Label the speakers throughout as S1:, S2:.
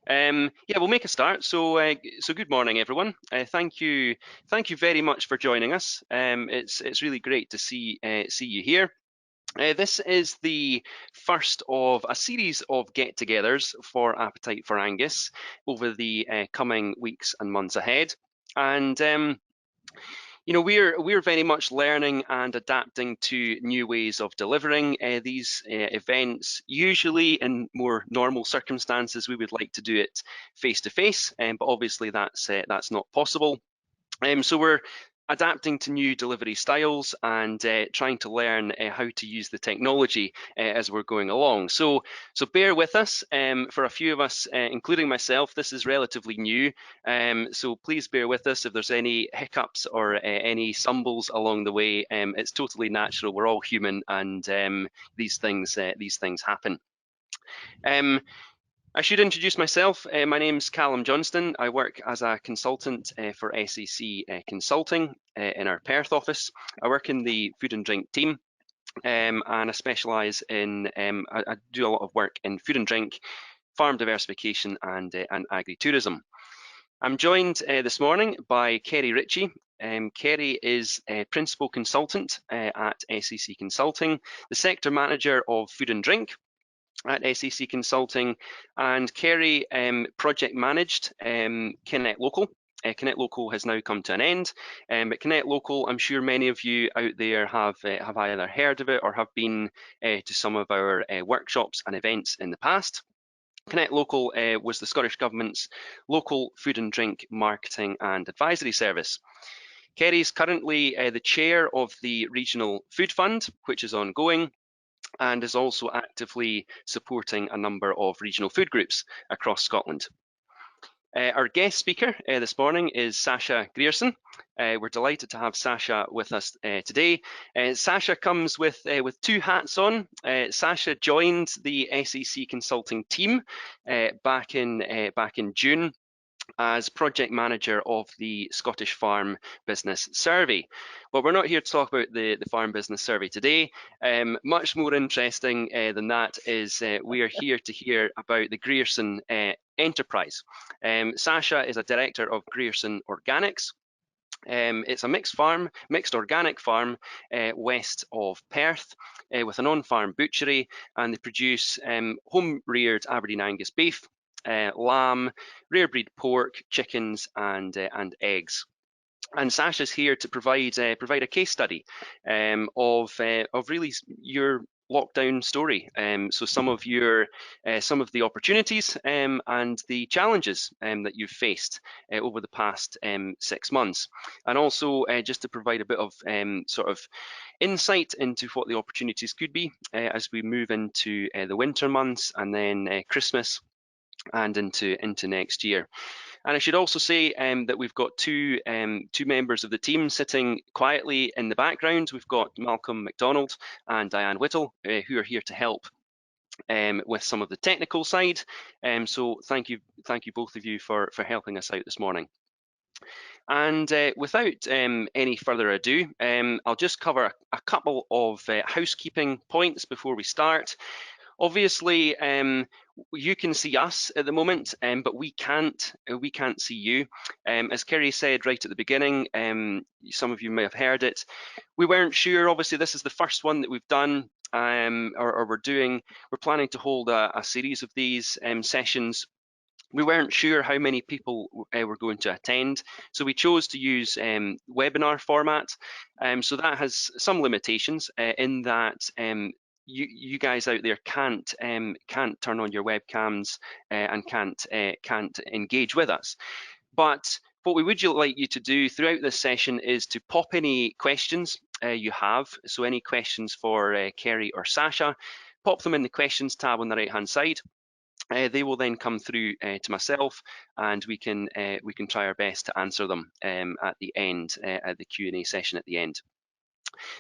S1: Yeah, we'll make a start. So good morning, everyone. Thank you very much for joining us. It's really great to see you here. This is the first of a series of get-togethers for Appetite for Angus over the coming weeks and months ahead. And we're very much learning and adapting to new ways of delivering these events. Usually, in more normal circumstances, we would like to do it face to face, but obviously that's not possible. So we're adapting to new delivery styles and trying to learn how to use the technology as we're going along. So bear with us. For a few of us, including myself, this is relatively new. So please bear with us if there's any hiccups or any stumbles along the way. It's totally natural. We're all human, and these things happen. I should introduce myself. My name's Callum Johnston. I work as a consultant for SAC Consulting in our Perth office. I work in the food and drink team, and I specialise in, I do a lot of work in food and drink, farm diversification and agri-tourism. I'm joined this morning by Kerry Ritchie. Kerry is a principal consultant at SAC Consulting, the sector manager of food and drink at SAC Consulting, and Kerry project managed Connect Local. Connect Local has now come to an end, but Connect Local, I'm sure many of you out there have either heard of it or have been to some of our workshops and events in the past. Connect Local was the Scottish Government's local food and drink marketing and advisory service. Kerry's currently the chair of the Regional Food Fund, which is ongoing, and is also actively supporting a number of regional food groups across Scotland. Our guest speaker this morning is Sasha Grierson. We're delighted to have Sasha with us today. Sasha comes with two hats on. Sasha joined the SAC Consulting team back in June as project manager of the Scottish Farm Business Survey. But we're not here to talk about the Farm Business Survey today. Much more interesting than that is we are here to hear about the Grierson enterprise. Sasha is a director of Grierson Organics. It's a mixed organic farm west of Perth with an on-farm butchery, and they produce home-reared Aberdeen Angus beef, lamb, rare breed pork, chickens, and eggs. And Sasha's here to provide a case study of really your lockdown story. So some of the opportunities and the challenges that you've faced over the past 6 months, and also just to provide a bit of sort of insight into what the opportunities could be as we move into the winter months and then Christmas and into next year. And I should also say that we've got two members of the team sitting quietly in the background. We've got Malcolm MacDonald and Diane Whittle, who are here to help with some of the technical side. So thank you both of you for helping us out this morning. And without any further ado, I'll just cover a couple of housekeeping points before we start. Obviously, you can see us at the moment, but we can't see you. As Kerry said right at the beginning, some of you may have heard it. We weren't sure. Obviously, this is the first one that we've done, or we're doing. We're planning to hold a series of these sessions. We weren't sure how many people were going to attend, so we chose to use webinar format. So that has some limitations in that you guys out there can't turn on your webcams and can't engage with us. But what we would like you to do throughout this session is to pop any questions you have. So any questions for Kerry or Sasha, pop them in the questions tab on the right hand side. They will then come through to myself, and we can try our best to answer them at the end, at the Q&A session at the end.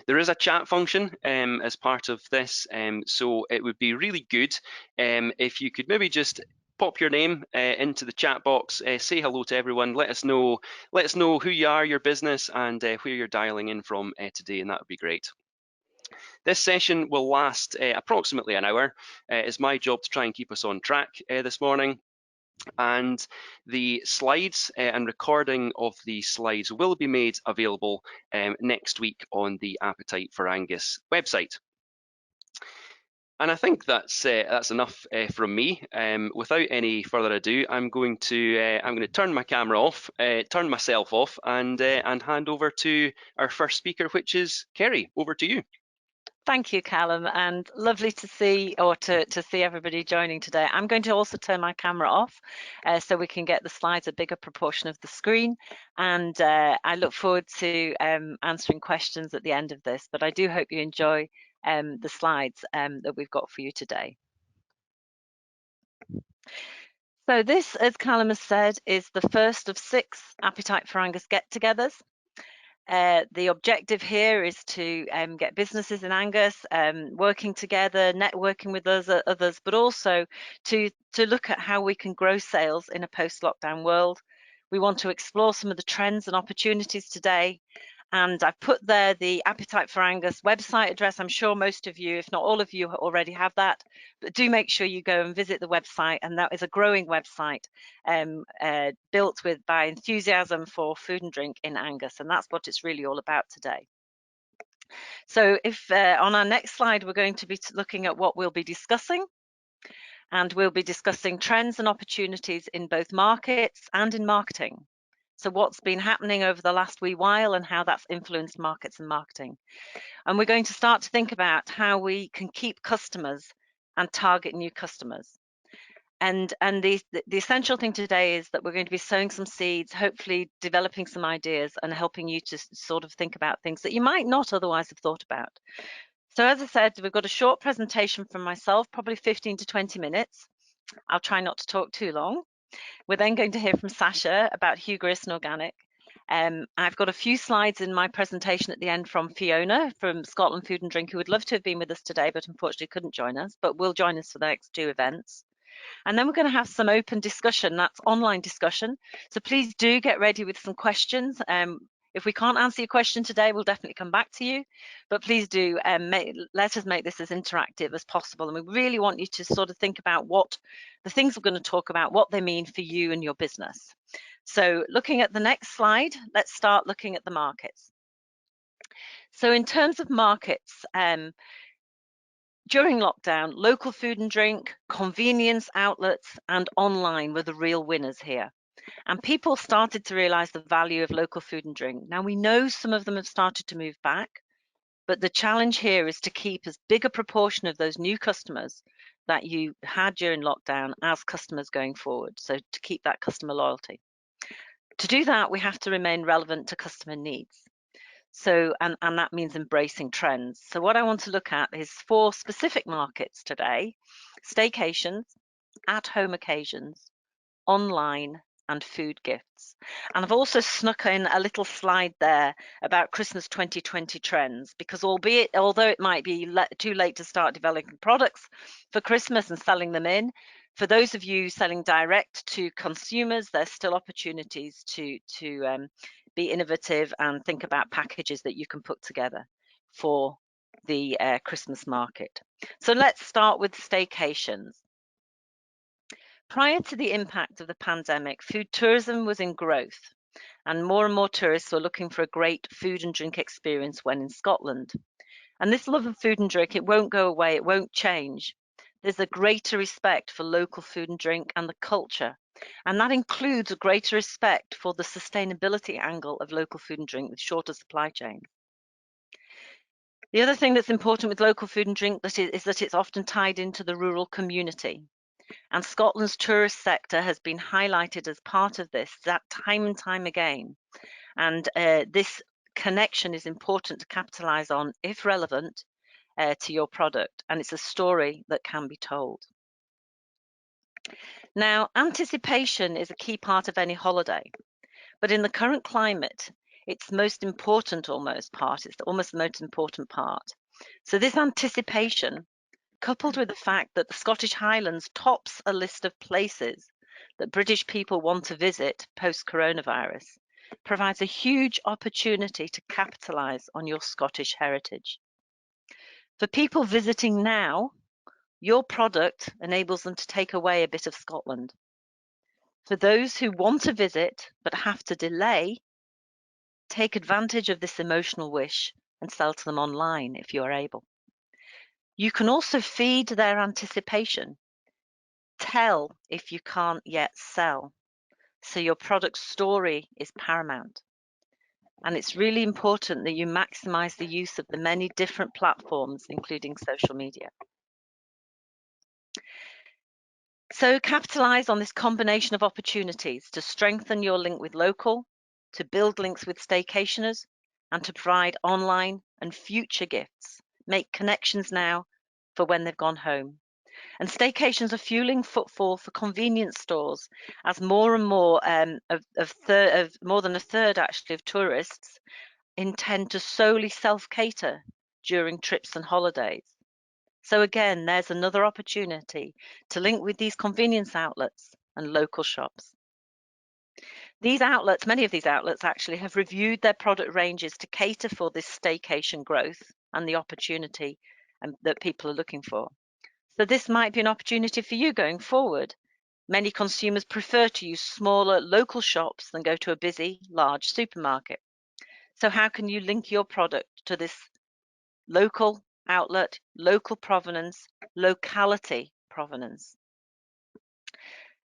S1: There is a chat function as part of this, so it would be really good if you could maybe just pop your name into the chat box, say hello to everyone, let us know who you are, your business, and where you're dialing in from today, and that would be great. This session will last approximately an hour. It's my job to try and keep us on track this morning. And the slides and recording of the slides will be made available next week on the Appetite for Angus website. And I think that's enough from me. Without any further ado, I'm going to turn my camera off, turn myself off, and hand over to our first speaker, which is Kerry. Over to you.
S2: Thank you, Callum, and lovely to see to see everybody joining today. I'm going to also turn my camera off so we can get the slides a bigger proportion of the screen, and I look forward to answering questions at the end of this, but I do hope you enjoy the slides that we've got for you today. So this, as Callum has said, is the first of 6 Appetite for Angus get-togethers. The objective here is to get businesses in Angus working together, networking with others, but also to look at how we can grow sales in a post-lockdown world. We want to explore some of the trends and opportunities today. And I've put there the Appetite for Angus website address. I'm sure most of you, if not all of you, already have that. But do make sure you go and visit the website. And that is a growing website built by enthusiasm for food and drink in Angus. And that's what it's really all about today. So if on our next slide, we're going to be looking at what we'll be discussing. And we'll be discussing trends and opportunities in both markets and in marketing. So what's been happening over the last wee while and how that's influenced markets and marketing. And we're going to start to think about how we can keep customers and target new customers. And the essential thing today is that we're going to be sowing some seeds, hopefully developing some ideas and helping you to sort of think about things that you might not otherwise have thought about. So as I said, we've got a short presentation from myself, probably 15 to 20 minutes. I'll try not to talk too long. We're then going to hear from Sasha about Hugh Grierson Organic. I've got a few slides in my presentation at the end from Fiona from Scotland Food and Drink, who would love to have been with us today, but unfortunately couldn't join us, but will join us for the next 2 events. And then we're going to have some open discussion, that's online discussion. So please do get ready with some questions. If we can't answer your question today, we'll definitely come back to you. But please do let us make this as interactive as possible. And we really want you to sort of think about what the things we're going to talk about, what they mean for you and your business. So looking at the next slide, let's start looking at the markets. So in terms of markets, during lockdown, local food and drink, convenience outlets, and online were the real winners here. And people started to realize the value of local food and drink. Now, we know some of them have started to move back, but the challenge here is to keep as big a proportion of those new customers that you had during lockdown as customers going forward. So to keep that customer loyalty. To do that, we have to remain relevant to customer needs. So, and that means embracing trends. So what I want to look at is 4 specific markets today: staycations, at-home occasions, online, and food gifts. And I've also snuck in a little slide there about Christmas 2020 trends, because although it might be too late to start developing products for Christmas and selling them in, for those of you selling direct to consumers, there's still opportunities to be innovative and think about packages that you can put together for the Christmas market. So let's start with staycations. Prior to the impact of the pandemic, food tourism was in growth, and more tourists were looking for a great food and drink experience when in Scotland. And this love of food and drink, it won't go away, it won't change. There's a greater respect for local food and drink and the culture, and that includes a greater respect for the sustainability angle of local food and drink with shorter supply chains. The other thing that's important with local food and drink is that it's often tied into the rural community. And Scotland's tourist sector has been highlighted as part of this, that time and time again. And this connection is important to capitalise on if relevant to your product. And it's a story that can be told. Now, anticipation is a key part of any holiday. But in the current climate, it's most important part. It's almost the most important part. So this anticipation, coupled with the fact that the Scottish Highlands tops a list of places that British people want to visit post-coronavirus, provides a huge opportunity to capitalise on your Scottish heritage. For people visiting now, your product enables them to take away a bit of Scotland. For those who want to visit but have to delay, take advantage of this emotional wish and sell to them online if you're able. You can also feed their anticipation. Tell if you can't yet sell. So your product story is paramount. And it's really important that you maximize the use of the many different platforms, including social media. So capitalize on this combination of opportunities to strengthen your link with local, to build links with staycationers, and to provide online and future gifts. Make connections now for when they've gone home. And staycations are fueling footfall for convenience stores as more and more of more than a third actually of tourists intend to solely self-cater during trips and holidays. So again, there's another opportunity to link with these convenience outlets and local shops. These outlets, many of these outlets actually have reviewed their product ranges to cater for this staycation growth and the opportunity that people are looking for. So this might be an opportunity for you going forward. Many consumers prefer to use smaller local shops than go to a busy, large supermarket. So how can you link your product to this local outlet, local provenance, locality provenance?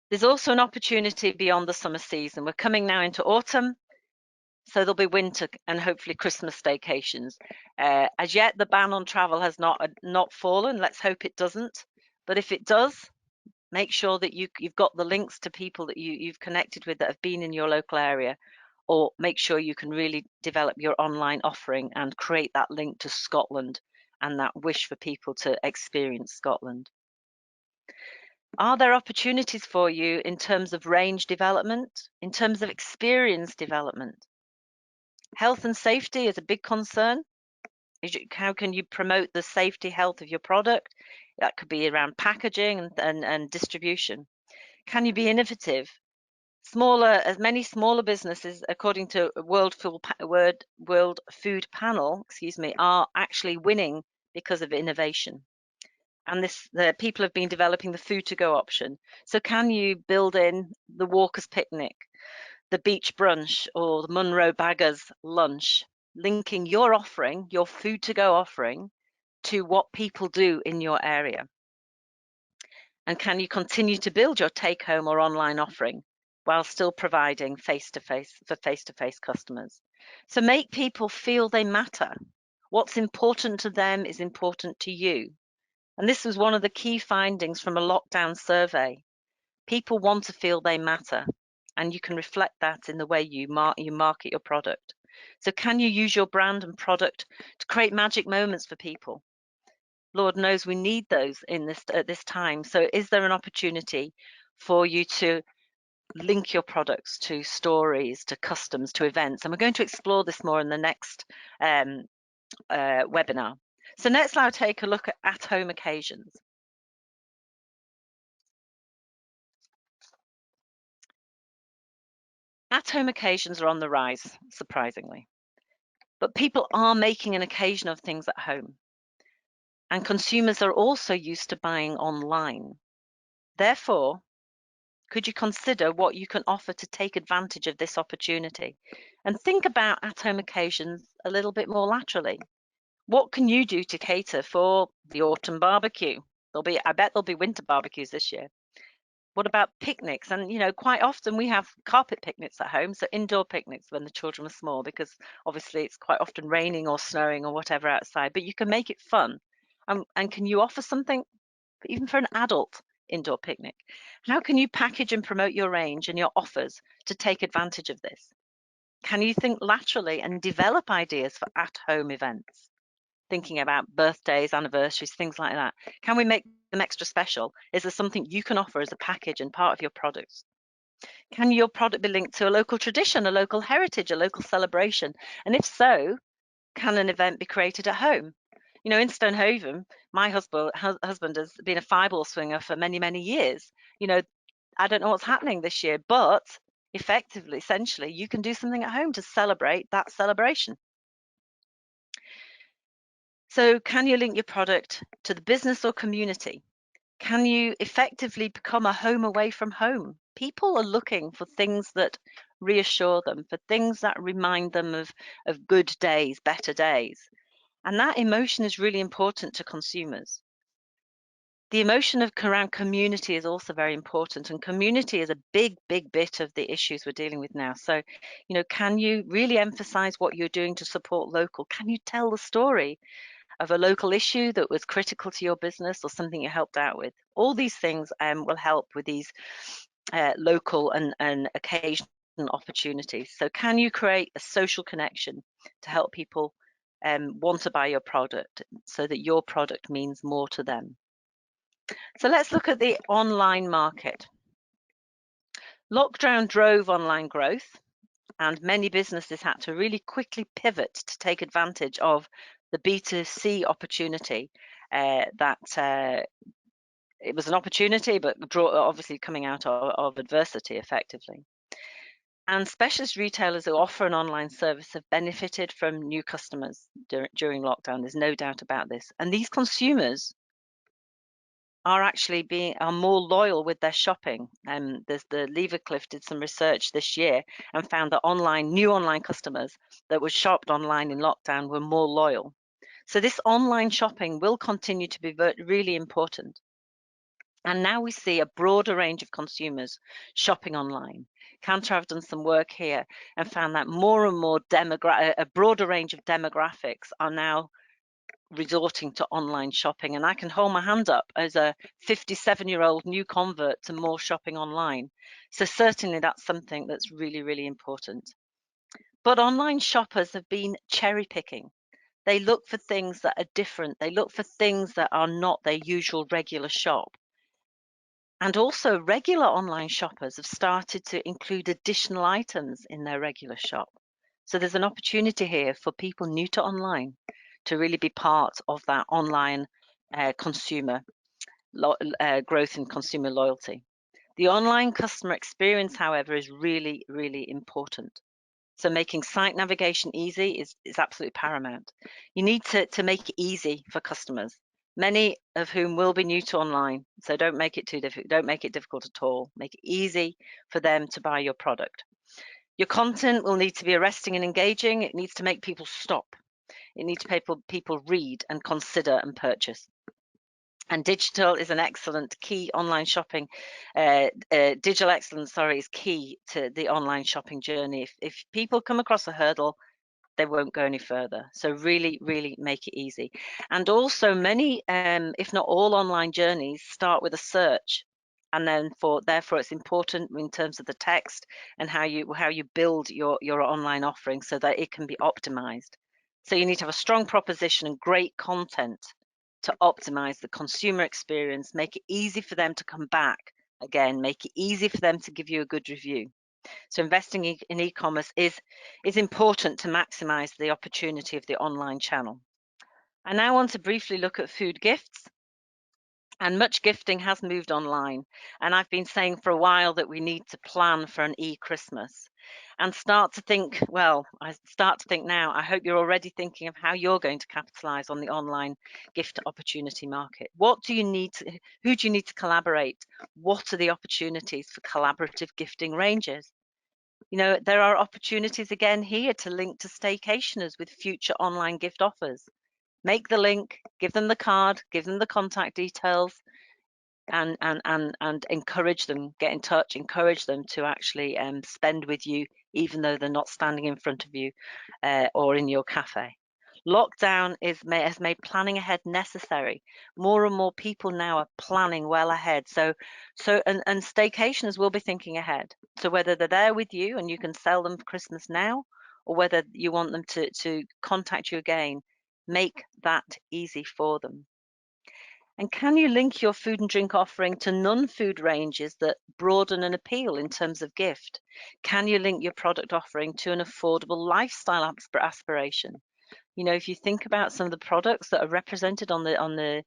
S2: There's also an opportunity beyond the summer season. We're coming now into autumn, so there'll be winter and hopefully Christmas staycations. As yet, the ban on travel has not fallen. Let's hope it doesn't. But if it does, make sure that you've got the links to people that you've connected with that have been in your local area, or make sure you can really develop your online offering and create that link to Scotland and that wish for people to experience Scotland. Are there opportunities for you in terms of range development, in terms of experience development? Health and safety is a big concern. How can you promote the safety, health of your product? That could be around packaging and distribution. Can you be innovative? As many smaller businesses, according to World Food Panel, are actually winning because of innovation. And the people have been developing the food to go option. So can you build in the Walker's Picnic, the beach brunch, or the Munro Baggers lunch, linking your offering, your food to go offering, to what people do in your area? And can you continue to build your take home or online offering while still providing face-to-face customers? So make people feel they matter. What's important to them is important to you. And this was one of the key findings from a lockdown survey. People want to feel they matter, and you can reflect that in the way you market your product. So can you use your brand and product to create magic moments for people? Lord knows we need those at this time. So is there an opportunity for you to link your products to stories, to customs, to events? And we're going to explore this more in the next webinar. So let's now take a look at home occasions. At-home occasions are on the rise, surprisingly. But people are making an occasion of things at home. And consumers are also used to buying online. Therefore, could you consider what you can offer to take advantage of this opportunity? And think about at-home occasions a little bit more laterally. What can you do to cater for the autumn barbecue? I bet there'll be winter barbecues this year. What about picnics? And, quite often we have carpet picnics at home, so indoor picnics when the children are small, because obviously it's quite often raining or snowing or whatever outside, but you can make it fun. And can you offer something even for an adult indoor picnic? How can you package and promote your range and your offers to take advantage of this? Can you think laterally and develop ideas for at-home events? Thinking about birthdays, anniversaries, things like that. Can we make them extra special? Is there something you can offer as a package and part of your products? Can your product be linked to a local tradition, a local heritage, a local celebration? And if so, can an event be created at home? In Stonehaven, my husband has been a fireball swinger for many, many years. I don't know what's happening this year, but effectively, essentially, you can do something at home to celebrate that celebration. So can you link your product to the business or community? Can you effectively become a home away from home People are looking for things that reassure them, for things that remind them of good days, better days. And that emotion is really important to consumers. The emotion of around community is also very important, and community is a big, big bit of the issues we're dealing with now. So, can you really emphasize what you're doing to support local? Can you tell the story of a local issue that was critical to your business or something you helped out with? All these things will help with these local and occasional opportunities. So can you create a social connection to help people want to buy your product so that your product means more to them? So let's look at the online market. Lockdown drove online growth, and many businesses had to really quickly pivot to take advantage of the B2C opportunity that it was an opportunity, but obviously coming out of adversity effectively. And specialist retailers who offer an online service have benefited from new customers during lockdown. There's no doubt about this. And these consumers are actually are more loyal with their shopping. There's the Levercliff did some research this year and found that new online customers that were shopped online in lockdown were more loyal. So this online shopping will continue to be really important. And now we see a broader range of consumers shopping online. Kantar have done some work here and found that more and more a broader range of demographics are now resorting to online shopping. And I can hold my hand up as a 57-year-old new convert to more shopping online. So certainly that's something that's really, really important. But online shoppers have been cherry picking. They look for things that are different. They look for things that are not their usual regular shop. And also regular online shoppers have started to include additional items in their regular shop. So there's an opportunity here for people new to online to really be part of that online consumer growth and consumer loyalty. The online customer experience, however, is really, really important. So making site navigation easy is absolutely paramount. You need to make it easy for customers, many of whom will be new to online. So don't make it too difficult. Don't make it difficult at all. Make it easy for them to buy your product. Your content will need to be arresting and engaging. It needs to make people stop. It needs to make people read and consider and purchase. And digital is an excellent key online shopping. Digital excellence, is key to the online shopping journey. If people come across a hurdle, they won't go any further. So really, really make it easy. And also many, if not all online journeys start with a search. And then therefore it's important in terms of the text and how you build your online offering so that it can be optimized. So you need to have a strong proposition and great content to optimize the consumer experience, make it easy for them to come back again, make it easy for them to give you a good review. So investing in e-commerce is important to maximize the opportunity of the online channel. I now want to briefly look at food gifts. And much gifting has moved online. And I've been saying for a while that we need to plan for an e-Christmas and start to think, well, I start to think now, I hope you're already thinking of how you're going to capitalize on the online gift opportunity market. Who do you need to collaborate? What are the opportunities for collaborative gifting ranges? There are opportunities again here to link to staycationers with future online gift offers. Make the link, give them the card, give them the contact details, and encourage them, get in touch, encourage them to actually spend with you, even though they're not standing in front of you or in your cafe. Lockdown has made planning ahead necessary. More and more people now are planning well ahead. And staycationers will be thinking ahead. So whether they're there with you and you can sell them for Christmas now, or whether you want them to contact you again, make that easy for them. And can you link your food and drink offering to non-food ranges that broaden and appeal in terms of gift? Can you link your product offering to an affordable lifestyle aspiration? If you think about some of the products that are represented on the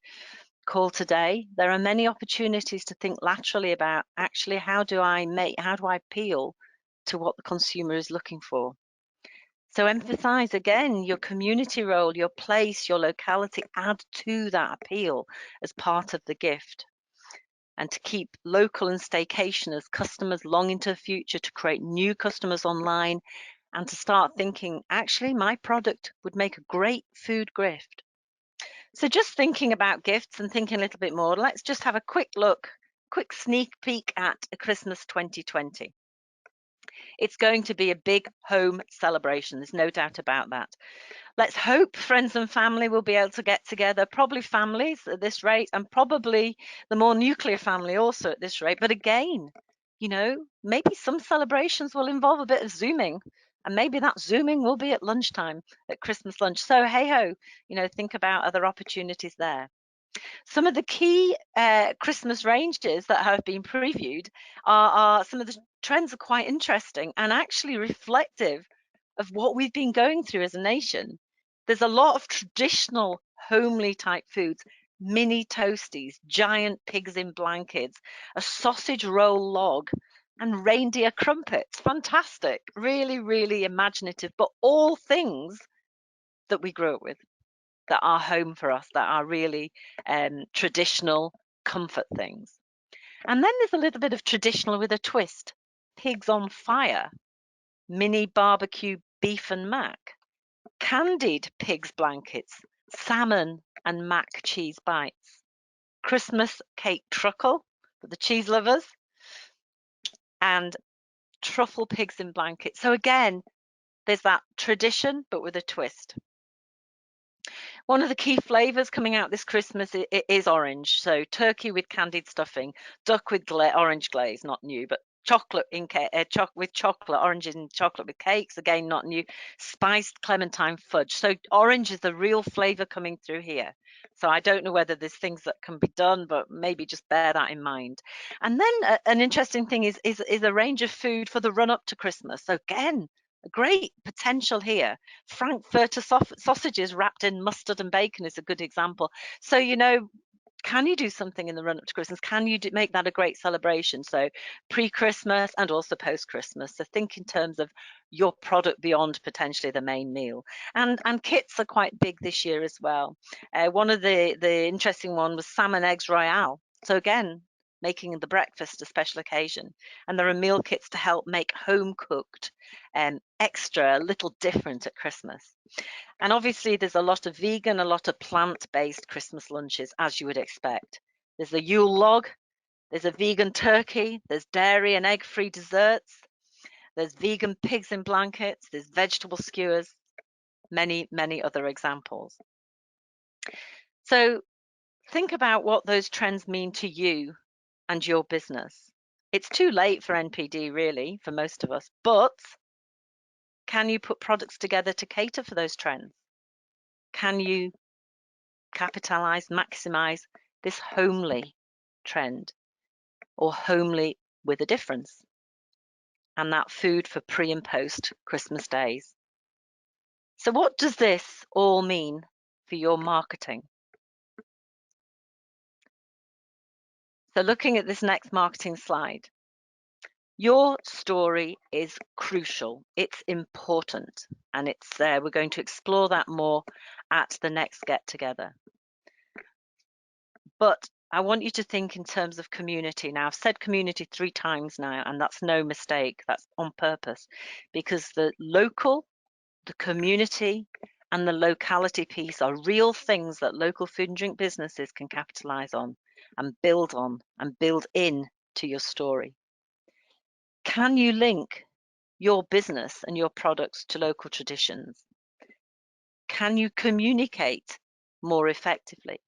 S2: call today, there are many opportunities to think laterally about actually how do I appeal to what the consumer is looking for? So emphasize again your community role, your place, your locality, add to that appeal as part of the gift. and to keep local and staycationers, customers long into the future, to create new customers online, and to start thinking, actually, my product would make a great food gift. So just thinking about gifts and thinking a little bit more, let's just have a quick look, quick sneak peek at a Christmas 2020. It's going to be a big home celebration. There's no doubt about that. Let's hope friends and family will be able to get together, probably families at this rate, and probably the more nuclear family also at this rate. But again, you know, maybe some celebrations will involve a bit of Zooming, and maybe that Zooming will be at lunchtime, at Christmas lunch. So hey ho, you know, think about other opportunities there. Some of the key Christmas ranges that have been previewed are some of the trends are quite interesting and actually reflective of what we've been going through as a nation. There's a lot of traditional homely type foods, mini toasties, giant pigs in blankets, a sausage roll log, and reindeer crumpets. Fantastic, really, really imaginative, but all things that we grew up with, that are home for us, that are really traditional comfort things. And then there's a little bit of traditional with a twist. Pigs on fire, mini barbecue beef and mac, candied pigs blankets, salmon and mac cheese bites, Christmas cake truckle for the cheese lovers, and truffle pigs in blankets. So again, there's that tradition, but with a twist. One of the key flavors coming out this Christmas is orange. So turkey with candied stuffing, duck with orange glaze, not new, but chocolate with chocolate, oranges and chocolate with cakes, again not new, spiced clementine fudge. So orange is the real flavor coming through here. So I don't know whether there's things that can be done, but maybe just bear that in mind. And then an interesting thing is a range of food for the run up to Christmas. So again, a great potential here. Frankfurter sausages wrapped in mustard and bacon is a good example. So, you know, can you do something in the run up to Christmas? Can you make that a great celebration? So pre-Christmas and also post-Christmas. So think in terms of your product beyond potentially the main meal. And kits are quite big this year as well. One of the interesting one was salmon eggs royale. So again, making the breakfast a special occasion. And there are meal kits to help make home cooked extra, a little different at Christmas. And obviously there's a lot of vegan, a lot of plant-based Christmas lunches, as you would expect. There's a Yule log, there's a vegan turkey, there's dairy and egg-free desserts, there's vegan pigs in blankets, there's vegetable skewers, many, many other examples. So think about what those trends mean to you and your business. It's too late for NPD, really, for most of us, but can you put products together to cater for those trends? Can you capitalize, maximize this homely trend, or homely with a difference, and that food for pre and post Christmas days? So what does this all mean for your marketing? So looking at this next marketing slide, your story is crucial. It's important, and it's there. We're going to explore that more at the next get together. But I want you to think in terms of community. Now, I've said community 3 times now, and that's no mistake. That's on purpose, because the local, the community, and the locality piece are real things that local food and drink businesses can capitalize on and build in to your story. Can you link your business and your products to local traditions? Can you communicate more effectively?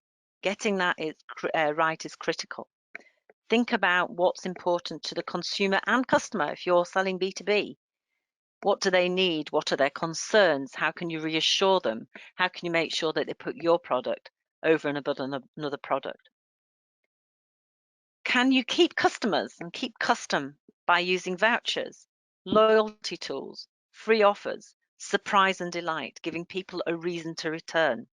S2: Getting that right is critical. Think about what's important to the consumer and customer if you're selling B2B. What do they need? What are their concerns? How can you reassure them? How can you make sure that they put your product over and above another product? Can you keep customers and keep custom by using vouchers, loyalty tools, free offers, surprise and delight, giving people a reason to return?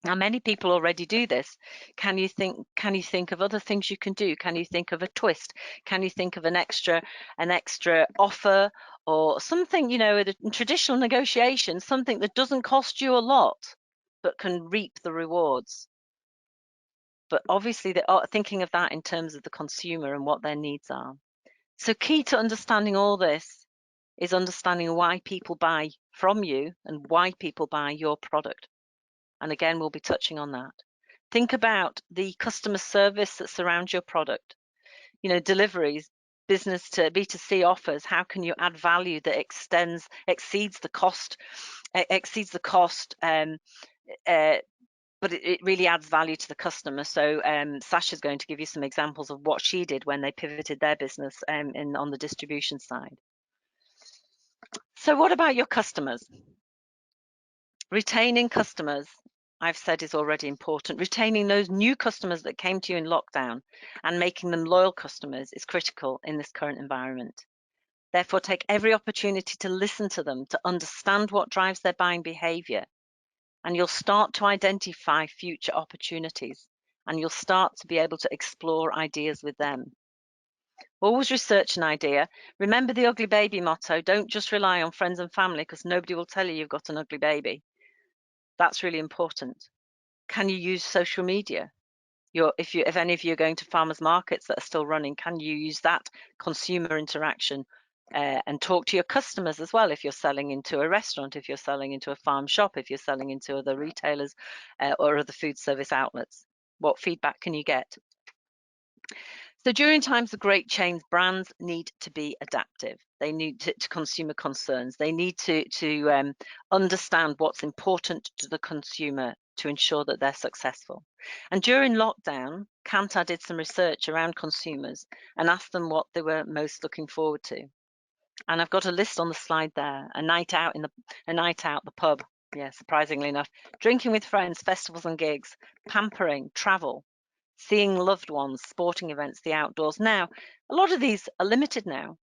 S2: Now, many people already do this. Can you think of other things you can do? Can you think of a twist? Can you think of an extra offer, or something, you know, in traditional negotiation, something that doesn't cost you a lot, but can reap the rewards? but obviously they are thinking of that in terms of the consumer and what their needs are. So key to understanding all this is understanding why people buy from you and why people buy your product. And again, we'll be touching on that. Think about the customer service that surrounds your product. You know, deliveries, business to B2C offers. How can you add value that exceeds the cost, but it really adds value to the customer. So Sasha's going to give you some examples of what she did when they pivoted their business on the distribution side. So what about your customers? Retaining customers, I've said, is already important. Retaining those new customers that came to you in lockdown and making them loyal customers is critical in this current environment. Therefore, take every opportunity to listen to them, to understand what drives their buying behavior, and you'll start to identify future opportunities, and you'll start to be able to explore ideas with them. Always research an idea. Remember the ugly baby motto. Don't just rely on friends and family, because nobody will tell you you've got an ugly baby. That's really important. Can you use social media? If any of you are going to farmers markets that are still running, can you use that consumer interaction and talk to your customers as well? If you're selling into a restaurant, if you're selling into a farm shop, if you're selling into other retailers or other food service outlets, what feedback can you get? So during times of great change, brands need to be adaptive. They need to consumer concerns. They need to understand what's important to the consumer to ensure that they're successful. And during lockdown, Kantar did some research around consumers and asked them what they were most looking forward to. And I've got a list on the slide there. A night out, the pub. Yeah, surprisingly enough. Drinking with friends, festivals and gigs, pampering, travel, seeing loved ones, sporting events, the outdoors. Now, a lot of these are limited now,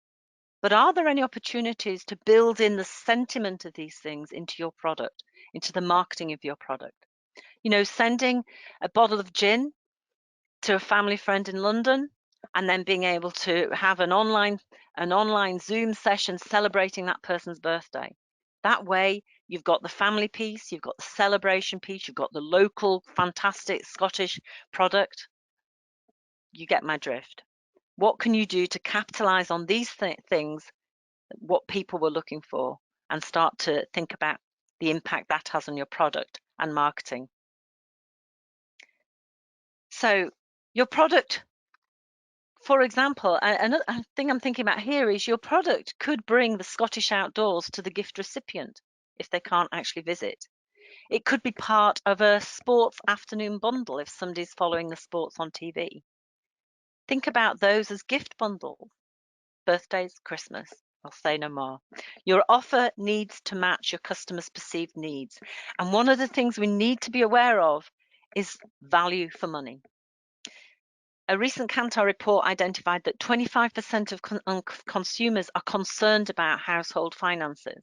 S2: but are there any opportunities to build in the sentiment of these things into your product, into the marketing of your product? You know, sending a bottle of gin to a family friend in London and then being able to have an online Zoom session celebrating that person's birthday. That way, you've got the family piece, you've got the celebration piece, you've got the local, fantastic Scottish product. You get my drift. What can you do to capitalize on these things, what people were looking for, and start to think about the impact that has on your product and marketing? So your product, for example, another thing I'm thinking about here is your product could bring the Scottish outdoors to the gift recipient if they can't actually visit. It could be part of a sports afternoon bundle if somebody's following the sports on TV. Think about those as gift bundles. Birthdays, Christmas, I'll say no more. Your offer needs to match your customer's perceived needs. And one of the things we need to be aware of is value for money. A recent Kantar report identified that 25% of consumers are concerned about household finances,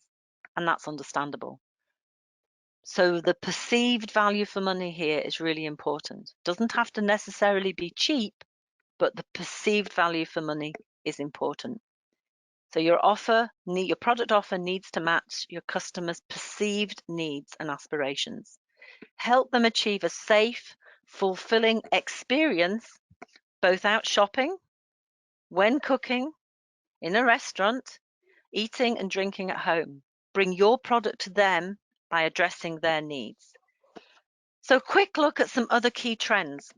S2: and that's understandable. So the perceived value for money here is really important. Doesn't have to necessarily be cheap, but the perceived value for money is important. So your product offer needs to match your customers' perceived needs and aspirations. Help them achieve a safe, fulfilling experience, both out shopping, when cooking, in a restaurant, eating and drinking at home. Bring your product to them by addressing their needs. So quick look at some other key trends.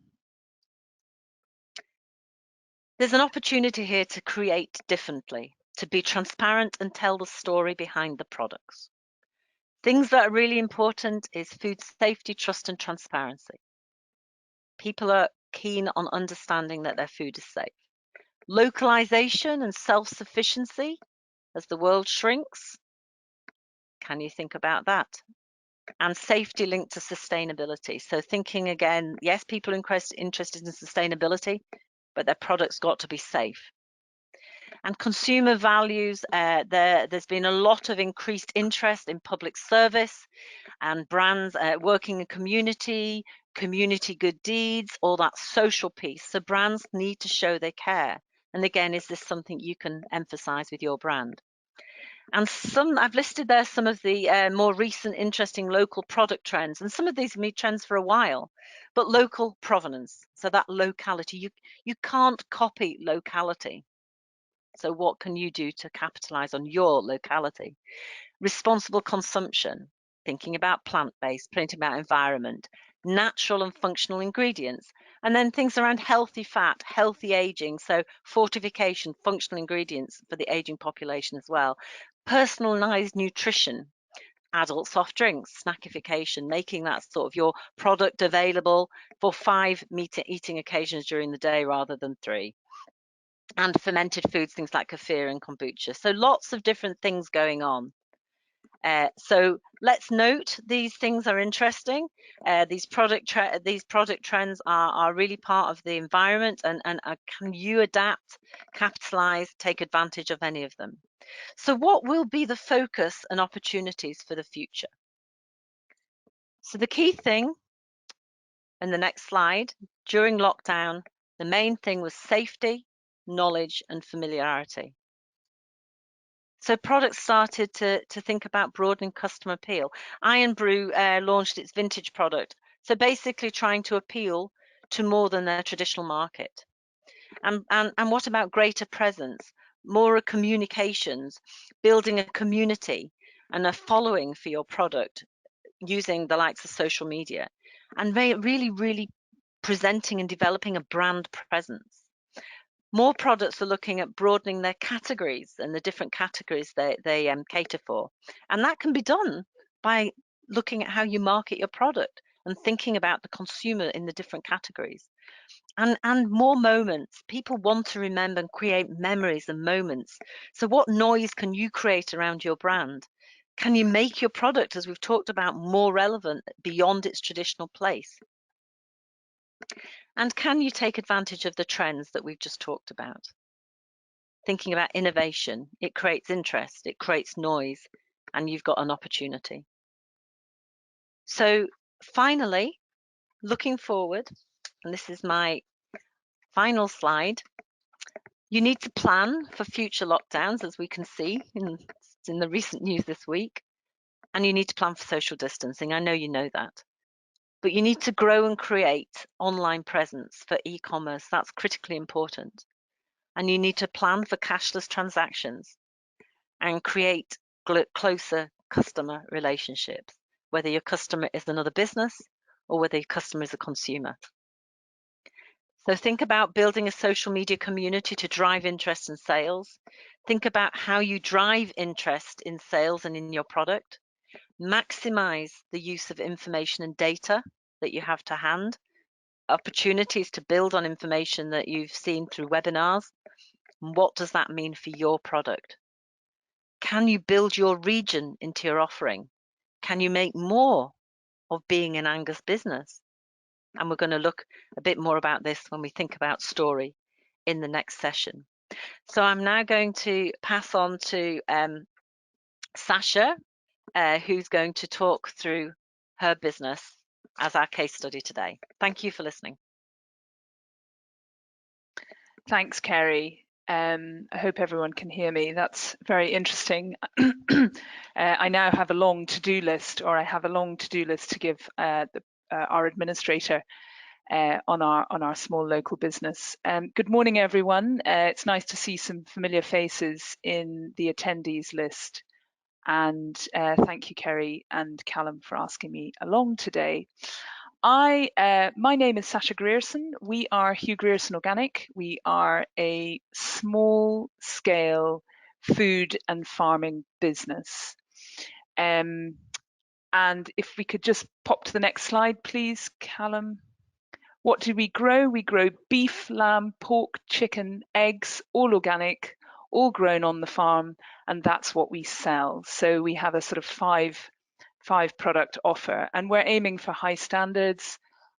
S2: There's an opportunity here to create differently, to be transparent and tell the story behind the products. Things that are really important is food safety, trust and transparency. People are keen on understanding that their food is safe. Localization and self-sufficiency as the world shrinks. Can you think about that? And safety linked to sustainability. So thinking again, yes, people are interested in sustainability, but their products got to be safe. And consumer values, there's been a lot of increased interest in public service and brands working in community good deeds, all that social piece. So brands need to show they care. And again, is this something you can emphasize with your brand? And I've listed there some of the more recent interesting local product trends, and some of these have been trends for a while, but local provenance, so that locality, you can't copy locality. So what can you do to capitalize on your locality? Responsible consumption, thinking about plant-based, thinking about environment, natural and functional ingredients, and then things around healthy fat, healthy aging, so fortification, functional ingredients for the aging population as well. Personalized nutrition, adult soft drinks, snackification, making that sort of your product available for 5 eating occasions during the day rather than 3. And fermented foods, things like kefir and kombucha. So lots of different things going on. So let's note these things are interesting. These product trends are really part of the environment, and can you adapt, capitalize, take advantage of any of them? So what will be the focus and opportunities for the future? So the key thing in the next slide, during lockdown, the main thing was safety, knowledge, and familiarity. So products started to think about broadening customer appeal. Iron Brew launched its vintage product, so basically trying to appeal to more than their traditional market. And what about greater presence, more communications, building a community and a following for your product using the likes of social media, and really presenting and developing a brand presence. More products are looking at broadening their categories and the different categories they cater for. And that can be done by looking at how you market your product and thinking about the consumer in the different categories. And more moments. People want to remember and create memories and moments. So what noise can you create around your brand? Can you make your product, as we've talked about, more relevant beyond its traditional place? And can you take advantage of the trends that we've just talked about? Thinking about innovation, it creates interest, it creates noise, and you've got an opportunity. So finally, looking forward, and this is my final slide, you need to plan for future lockdowns, as we can see in the recent news this week, and you need to plan for social distancing. I know you know that. But you need to grow and create online presence for e-commerce. That's critically important. And you need to plan for cashless transactions and create closer customer relationships, whether your customer is another business or whether your customer is a consumer. So think about building a social media community to drive interest in sales. Think about how you drive interest in sales and in your product. Maximize the use of information and data that you have to hand. Opportunities to build on information that you've seen through webinars. What does that mean for your product? Can you build your region into your offering? Can you make more of being an Angus business? And we're going to look a bit more about this when we think about story in the next session. So I'm now going to pass on to Sasha, who's going to talk through her business as our case study today. Thank you for listening.
S3: Thanks, Kerry. I hope everyone can hear me. That's very interesting. I now have a long to-do list, or I have a long to-do list to give our administrator on our small local business. Good morning, everyone. It's nice to see some familiar faces in the attendees list. And thank you, Kerry and Callum, for asking me along today. My name is Sasha Grierson. We are Hugh Grierson Organic. We are a small scale food and farming business. And if we could just pop to the next slide, please, Callum. What do we grow? We grow beef, lamb, pork, chicken, eggs, all organic, all grown on the farm, and that's what we sell. So we have a sort of five product offer, and we're aiming for high standards.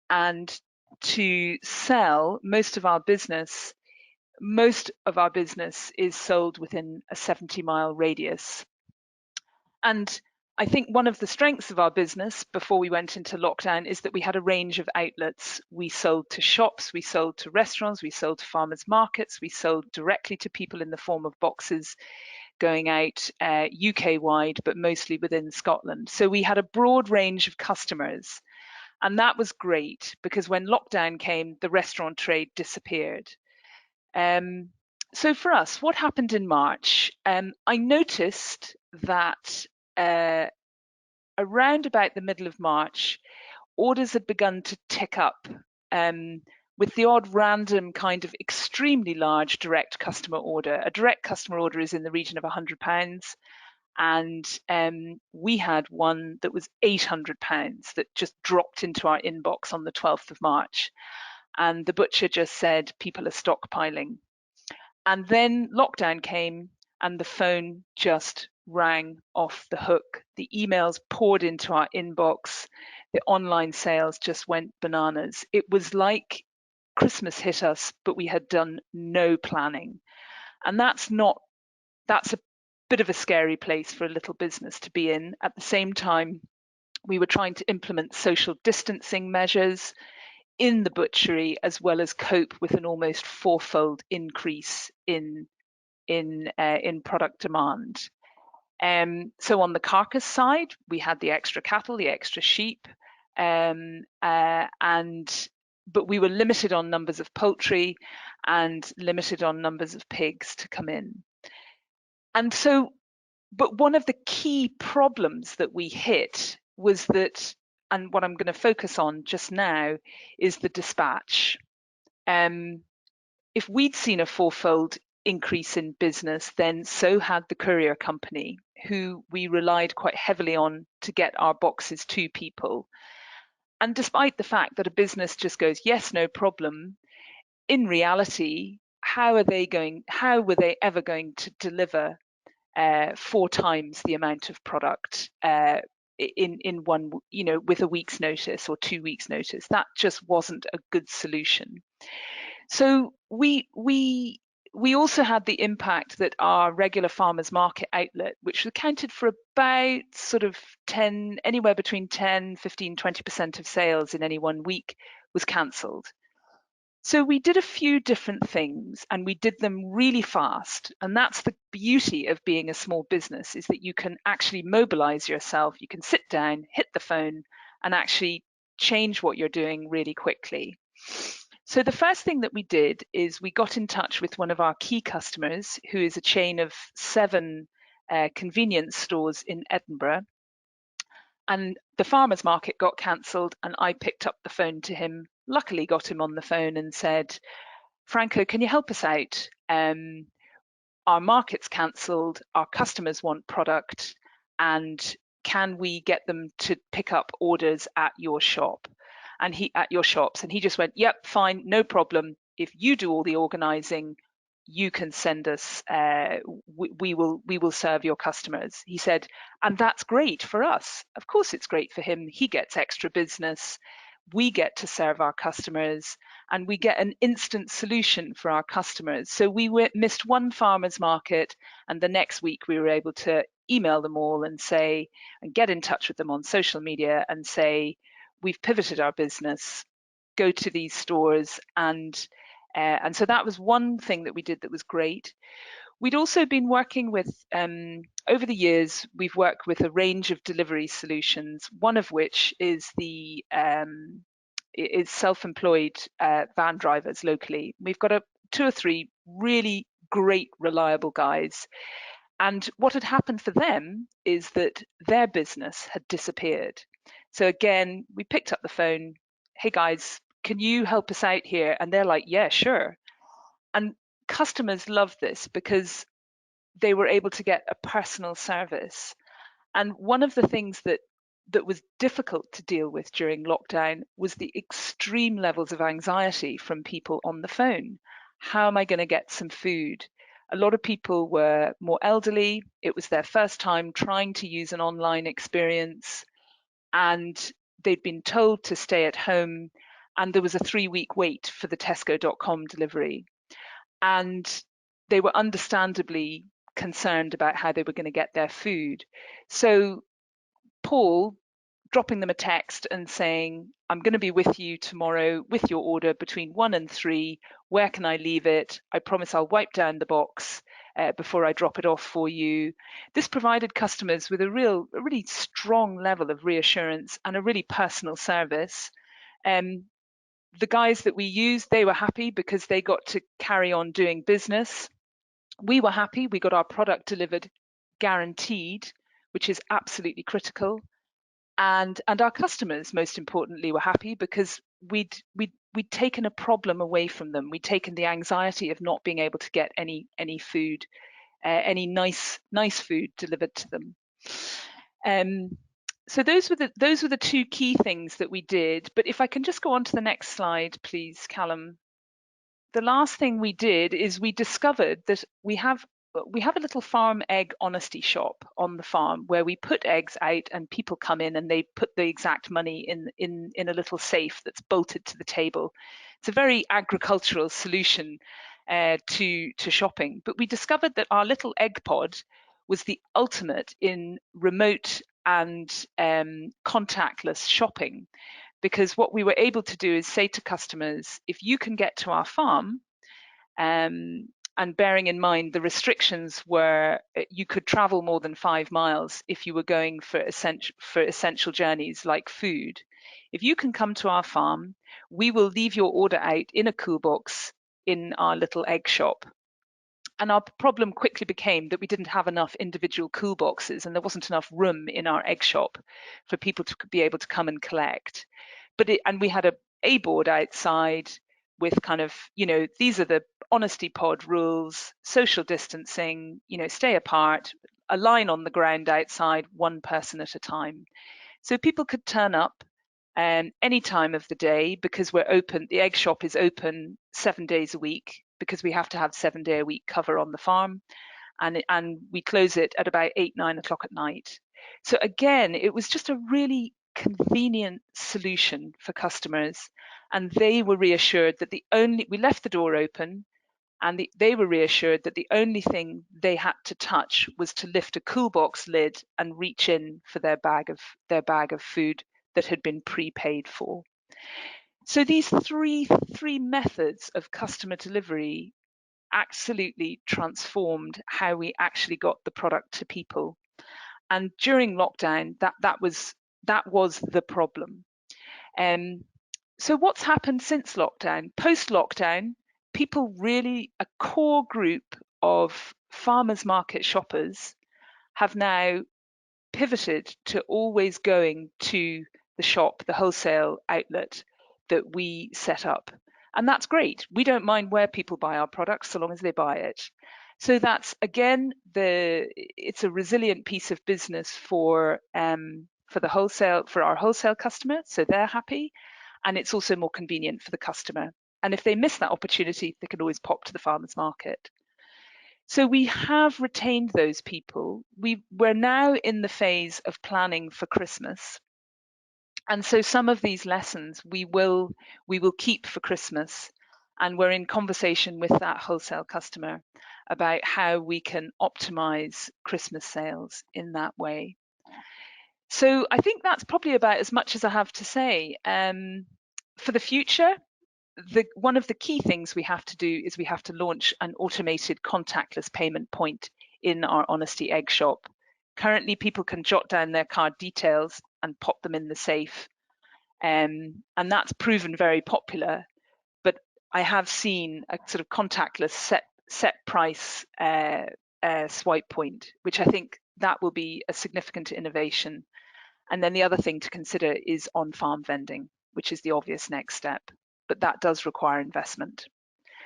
S3: And to sell, most of our business is sold within a 70-mile radius. And I think one of the strengths of our business before we went into lockdown is that we had a range of outlets. We sold to shops, we sold to restaurants, we sold to farmers markets, we sold directly to people in the form of boxes going out UK-wide, but mostly within Scotland. So we had a broad range of customers. And that was great because when lockdown came, the restaurant trade disappeared. So for us, what happened in March? I noticed that around about the middle of March, orders had begun to tick up with the odd random kind of extremely large direct customer order. A direct customer order is in the region of £100. And we had one that was £800 that just dropped into our inbox on the 12th of March. And the butcher just said, people are stockpiling. And then lockdown came and the phone just rang off the hook. The emails poured into our inbox. The online sales just went bananas. It was like Christmas hit us, but we had done no planning. And that's a bit of a scary place for a little business to be in. At the same time, we were trying to implement social distancing measures in the butchery, as well as cope with an almost fourfold increase in product demand. So on the carcass side, we had the extra cattle, the extra sheep, but we were limited on numbers of poultry and limited on numbers of pigs to come in. And so, but one of the key problems that we hit was that, and what I'm going to focus on just now, is the dispatch. If we'd seen a fourfold increase in business, then so had the courier company, who we relied quite heavily on to get our boxes to people. And despite the fact that a business just goes, yes, no problem, in reality, how were they ever going to deliver 4 times the amount of product in one, with a week's notice or 2 weeks' notice? That just wasn't a good solution. So we also had the impact that our regular farmers market outlet, which accounted for about sort of anywhere between 10, 15, 20% of sales in any one week, was cancelled. So we did a few different things and we did them really fast. And that's the beauty of being a small business, is that you can actually mobilize yourself. You can sit down, hit the phone, and actually change what you're doing really quickly. So the first thing that we did is we got in touch with one of our key customers, who is a chain of 7 convenience stores in Edinburgh. And the farmers market got cancelled and I picked up the phone to him, luckily got him on the phone and said, Franco, can you help us out? Our market's cancelled, our customers want product, and can we get them to pick up orders at your shop? At your shops. And he just went, yep, fine, no problem. If you do all the organizing, you can send us, we will serve your customers. He said, and that's great for us. Of course it's great for him. He gets extra business. We get to serve our customers and we get an instant solution for our customers. So we missed one farmer's market, and the next week we were able to email them all and say, and get in touch with them on social media and say, we've pivoted our business, go to these stores. And so that was one thing that we did that was great. We'd also been working with, over the years, we've worked with a range of delivery solutions, one of which is is self-employed van drivers locally. We've got 2 or 3 really great, reliable guys. And what had happened for them is that their business had disappeared. So again, we picked up the phone, hey guys, can you help us out here? And they're like, yeah, sure. And customers love this because they were able to get a personal service. And one of the things that was difficult to deal with during lockdown was the extreme levels of anxiety from people on the phone. How am I going to get some food? A lot of people were more elderly. It was their first time trying to use an online experience, and they'd been told to stay at home, and there was a 3-week wait for the Tesco.com delivery. And they were understandably concerned about how they were going to get their food. So Paul, dropping them a text and saying, I'm going to be with you tomorrow with your order between 1 and 3. Where can I leave it? I promise I'll wipe down the box before I drop it off for you. This provided customers with a really strong level of reassurance and a really personal service. The guys that we used, they were happy because they got to carry on doing business. We were happy, we got our product delivered guaranteed, which is absolutely critical. And our customers, most importantly, were happy because we'd taken a problem away from them. We'd taken the anxiety of not being able to get any food, any nice food delivered to them. So those were the two key things that we did. But if I can just go on to the next slide, please, Callum. The last thing we did is we discovered that we have a little farm egg honesty shop on the farm where we put eggs out and people come in and they put the exact money in a little safe that's bolted to the table. It's a very agricultural solution to shopping. But we discovered that our little egg pod was the ultimate in remote and contactless shopping. Because what we were able to do is say to customers, if you can get to our farm, and bearing in mind the restrictions were you could travel more than 5 miles if you were going for essential journeys like food. If you can come to our farm, we will leave your order out in a cool box in our little egg shop. And our problem quickly became that we didn't have enough individual cool boxes and there wasn't enough room in our egg shop for people to be able to come and collect. And we had a board outside with kind of, these are the honesty pod rules, social distancing, stay apart, a line on the ground outside, one person at a time. So people could turn up any time of the day because we're open. The egg shop is open 7 days a week because we have to have 7-day-a-week cover on the farm, and we close it at about 8-9 o'clock at night. So again, it was just a really convenient solution for customers, and they were reassured that we left the door open, and they were reassured that the only thing they had to touch was to lift a cool box lid and reach in for their bag of food that had been prepaid for. So these three methods of customer delivery absolutely transformed how we actually got the product to people. And during lockdown, that was the problem. So what's happened since lockdown? Post-lockdown, people really, a core group of farmers market shoppers have now pivoted to always going to the shop, the wholesale outlet that we set up. And that's great. We don't mind where people buy our products so long as they buy it. So that's, again, it's a resilient piece of business for our wholesale customer, so they're happy, and it's also more convenient for the customer. And if they miss that opportunity, they can always pop to the farmers market. So we have retained those people. We're now in the phase of planning for Christmas. And so some of these lessons we will keep for Christmas, and we're in conversation with that wholesale customer about how we can optimize Christmas sales in that way. So I think that's probably about as much as I have to say. For the future, one of the key things we have to do is we have to launch an automated contactless payment point in our Honesty Egg shop. Currently, people can jot down their card details and pop them in the safe. And that's proven very popular. But I have seen a sort of contactless set price swipe point, which I think that will be a significant innovation. And then the other thing to consider is on-farm vending, which is the obvious next step. But that does require investment.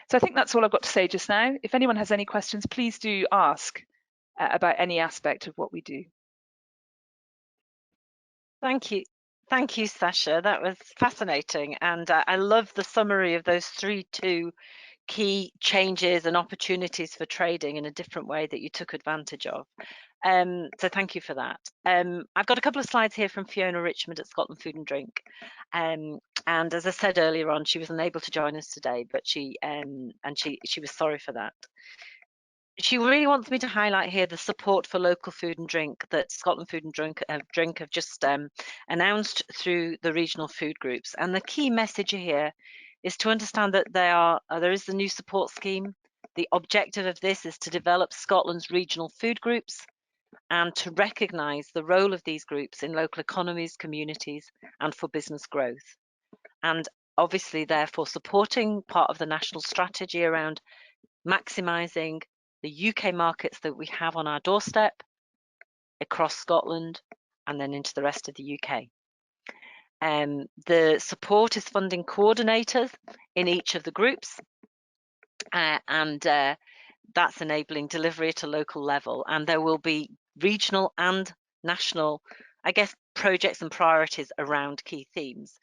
S3: So I think that's all I've got to say just now. If anyone has any questions, please do ask about any aspect of what we do.
S2: Thank you. Thank you, Sasha. That was fascinating. And I love the summary of those two key changes and opportunities for trading in a different way that you took advantage of. So thank you for that. I've got a couple of slides here from Fiona Richmond at Scotland Food and Drink. And as I said earlier on, she was unable to join us today, but she was sorry for that. She really wants me to highlight here the support for local food and drink that Scotland Food and Drink have just announced through the regional food groups. And the key message here is to understand that there is the new support scheme The objective of this is to develop Scotland's regional food groups and to recognise the role of these groups in local economies, communities, and for business growth. And obviously, therefore, supporting part of the national strategy around maximising the UK markets that we have on our doorstep across Scotland and then into the rest of the UK. The support is funding coordinators in each of the groups, and that's enabling delivery at a local level. And there will be regional and national, I guess, projects and priorities around key themes.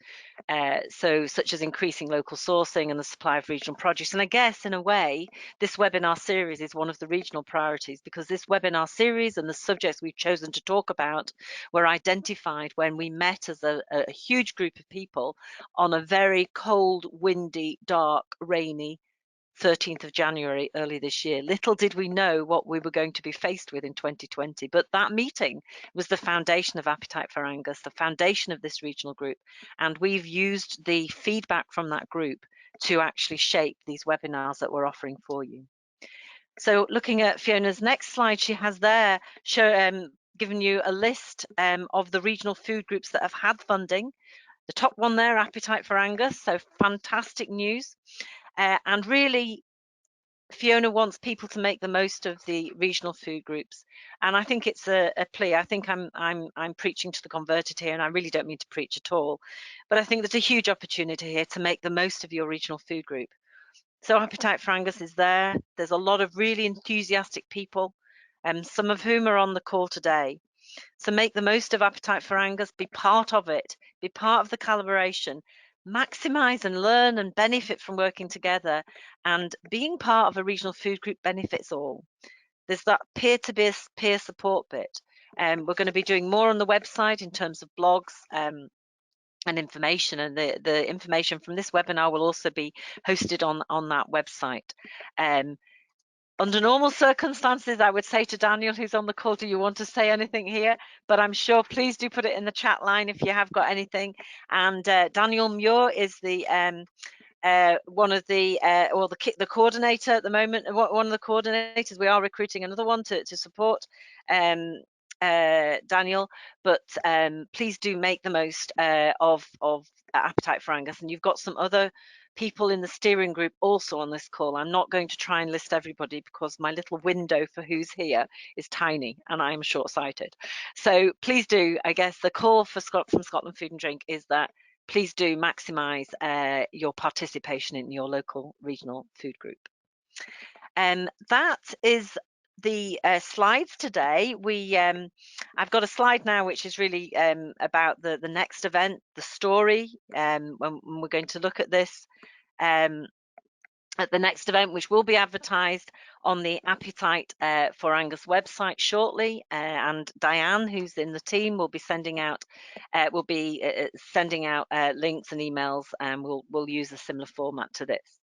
S2: So such as increasing local sourcing and the supply of regional produce. And I guess in a way, this webinar series is one of the regional priorities, because this webinar series and the subjects we've chosen to talk about were identified when we met as a huge group of people on a very cold, windy, dark, rainy 13th of January early this year. Little did we know what we were going to be faced with in 2020, but that meeting was the foundation of Appetite for Angus, the foundation of this regional group, and we've used the feedback from that group to actually shape these webinars that we're offering for you. So looking at Fiona's next slide, she has there given you a list of the regional food groups that have had funding. The top one there, Appetite for Angus, so fantastic news. And really, Fiona wants people to make the most of the regional food groups, and I think it's a plea. I think I'm preaching to the converted here, and I really don't mean to preach at all, but I think there's a huge opportunity here to make the most of your regional food group. So Appetite for Angus is there. There's a lot of really enthusiastic people, some of whom are on the call today. So make the most of Appetite for Angus, be part of it, be part of the collaboration, maximise and learn and benefit from working together, and being part of a regional food group benefits all. There's that peer-to-peer support bit. We're going to be doing more on the website in terms of blogs and information, and the information from this webinar will also be hosted on that website. Under normal circumstances, I would say to Daniel, who's on the call, do you want to say anything here? But I'm sure, please do put it in the chat line if you have got anything. And Daniel Muir is the one of the the coordinator at the moment. One of the coordinators. We are recruiting another one to support Daniel. But please do make the most of Appetite for Angus. And you've got some other people in the steering group also on this call. I'm not going to try and list everybody because my little window for who's here is tiny and I'm short-sighted. So please do, I guess the call for from Scotland Food and Drink is that please do maximise your participation in your local regional food group. And that is the slides today. I've got a slide now which is really about the next event, the story, when we're going to look at this at the next event, which will be advertised on the Appetite for Angus website shortly, and Diane, who's in the team, will be sending out links and emails, and we'll use a similar format to this.